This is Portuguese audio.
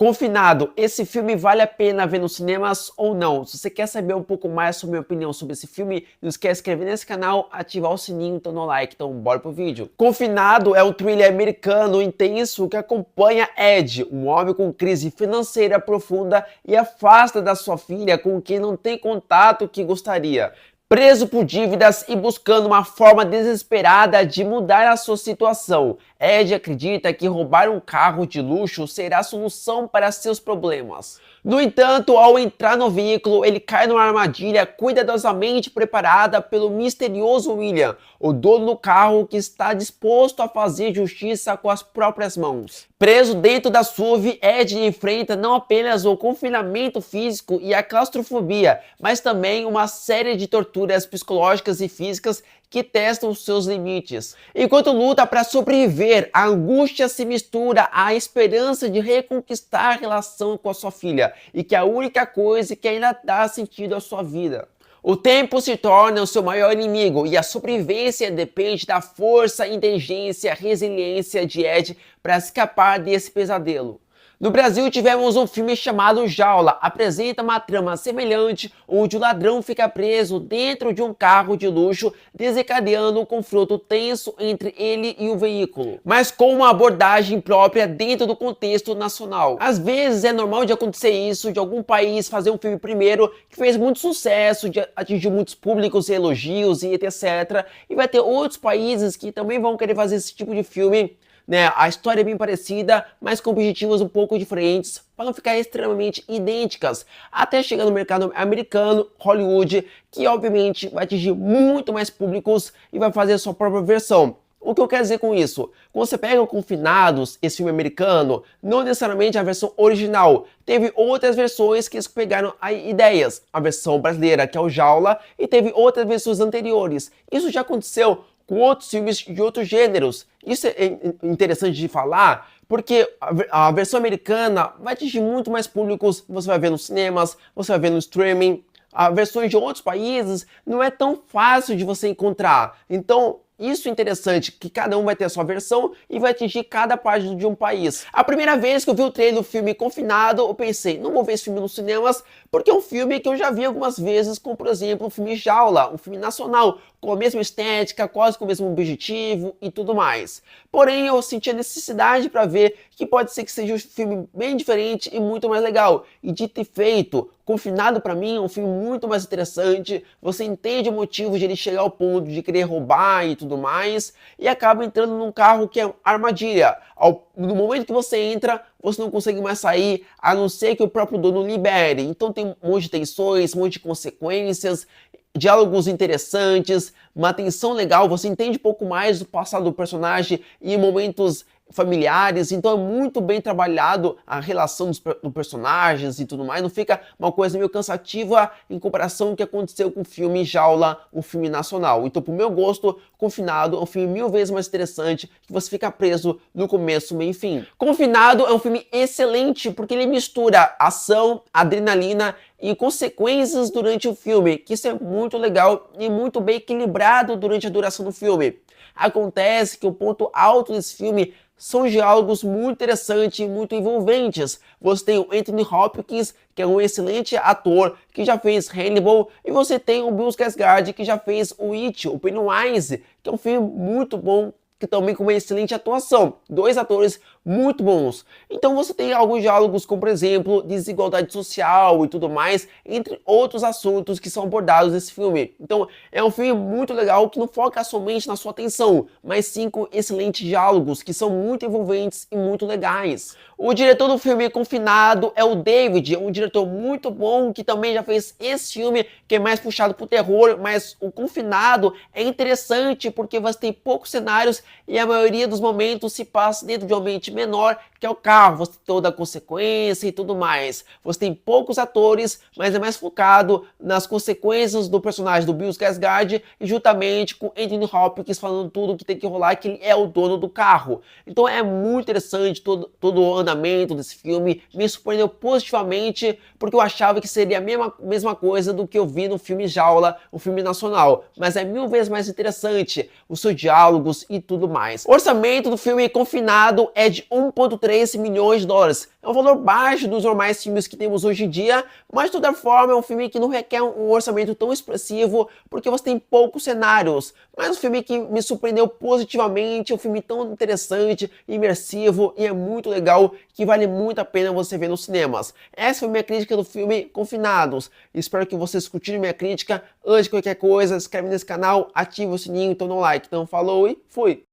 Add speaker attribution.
Speaker 1: Confinado, esse filme vale a pena ver nos cinemas ou não? Se você quer saber um pouco mais sobre a minha opinião sobre esse filme, não esquece de se inscrever nesse canal, ativar o sininho e no like. Então bora pro vídeo. Confinado é um thriller americano intenso que acompanha Ed, um homem com crise financeira profunda e afasta da sua filha com quem não tem contato que gostaria. Preso por dívidas e buscando uma forma desesperada de mudar a sua situação, Ed acredita que roubar um carro de luxo será a solução para seus problemas. No entanto, ao entrar no veículo, ele cai numa armadilha cuidadosamente preparada pelo misterioso William, o dono do carro que está disposto a fazer justiça com as próprias mãos. Preso dentro da SUV, Ed enfrenta não apenas o confinamento físico e a claustrofobia, mas também uma série de torturas psicológicas e físicas que testam os seus limites. Enquanto luta para sobreviver, a angústia se mistura à esperança de reconquistar a relação com a sua filha, e que é a única coisa que ainda dá sentido à sua vida. O tempo se torna o seu maior inimigo e a sobrevivência depende da força, inteligência e resiliência de Ed para escapar desse pesadelo. No Brasil tivemos um filme chamado Jaula, apresenta uma trama semelhante onde o ladrão fica preso dentro de um carro de luxo, desencadeando um confronto tenso entre ele e o veículo, mas com uma abordagem própria dentro do contexto nacional. Às vezes é normal de acontecer isso, de algum país fazer um filme primeiro que fez muito sucesso, atingiu muitos públicos, elogios e etc. E vai ter outros países que também vão querer fazer esse tipo de filme, né? A história é bem parecida, mas com objetivos um pouco diferentes, para não ficar extremamente idênticas, até chegar no mercado americano, Hollywood, que obviamente vai atingir muito mais públicos e vai fazer a sua própria versão. O que eu quero dizer com isso? Quando você pega o Confinados, esse filme americano, não necessariamente a versão original, teve outras versões que eles pegaram ideias, a versão brasileira, que é o Jaula, e teve outras versões anteriores. Isso já aconteceu com outros filmes de outros gêneros. Isso é interessante de falar, porque a versão americana vai atingir muito mais públicos, você vai ver nos cinemas, você vai ver no streaming. As versões de outros países não é tão fácil de você encontrar. Então, isso é interessante, que cada um vai ter a sua versão e vai atingir cada parte de um país. A primeira vez que eu vi o trailer do filme Confinado, eu pensei, não vou ver esse filme nos cinemas, porque é um filme que eu já vi algumas vezes, como por exemplo o filme Jaula, um filme nacional, com a mesma estética, quase com o mesmo objetivo e tudo mais. Porém, eu senti a necessidade para ver que pode ser que seja um filme bem diferente e muito mais legal. E dito e feito, Confinado para mim é um filme muito mais interessante, você entende o motivo de ele chegar ao ponto de querer roubar e tudo mais, e acaba entrando num carro que é armadilha. No momento que você entra, você não consegue mais sair, a não ser que o próprio dono libere. Então tem um monte de tensões, um monte de consequências, diálogos interessantes, uma tensão legal, você entende um pouco mais do passado do personagem e momentos familiares, então é muito bem trabalhado a relação dos personagens e tudo mais, não fica uma coisa meio cansativa em comparação com o que aconteceu com o filme Jaula, um filme nacional. Então, pro meu gosto, Confinado é um filme 1000 vezes mais interessante, que você fica preso no começo, meio e fim. Confinado é um filme excelente, porque ele mistura ação, adrenalina e consequências durante o filme, que isso é muito legal e muito bem equilibrado durante a duração do filme. Acontece que o ponto alto desse filme são diálogos muito interessantes e muito envolventes. Você tem o Anthony Hopkins, que é um excelente ator, que já fez Hannibal, e você tem o Bill Skarsgård, que já fez o It, o Pennywise, que é um filme muito bom, que também com uma excelente atuação. Dois atores muito bons. Então você tem alguns diálogos, como por exemplo, desigualdade social e tudo mais, entre outros assuntos que são abordados nesse filme. Então é um filme muito legal que não foca somente na sua atenção, mas sim com excelentes diálogos que são muito envolventes e muito legais. O diretor do filme Confinado é o David, um diretor muito bom que também já fez esse filme que é mais puxado pro terror, mas o Confinado é interessante porque você tem poucos cenários e a maioria dos momentos se passa dentro de um ambiente menor, que é o carro, você tem toda a consequência e tudo mais. Você tem poucos atores, mas é mais focado nas consequências do personagem do Bill Skarsgård e juntamente com Anthony Hopkins falando tudo que tem que rolar, que ele é o dono do carro. Então é muito interessante todo o andamento desse filme, me surpreendeu positivamente, porque eu achava que seria a mesma coisa do que eu vi no filme Jaula, o filme nacional, mas é 1000 vezes mais interessante, os seus diálogos e tudo mais. O orçamento do filme Confinado é de de 1,3 milhões de dólares. É um valor baixo dos normais filmes que temos hoje em dia, mas de toda forma é um filme que não requer um orçamento tão expressivo, porque você tem poucos cenários. Mas um filme que me surpreendeu positivamente, um filme tão interessante, imersivo e é muito legal, que vale muito a pena você ver nos cinemas. Essa foi minha crítica do filme Confinados. Espero que vocês curtiram minha crítica. Antes de qualquer coisa, se inscreve nesse canal, ativa o sininho, então dá um like. Então falou e fui!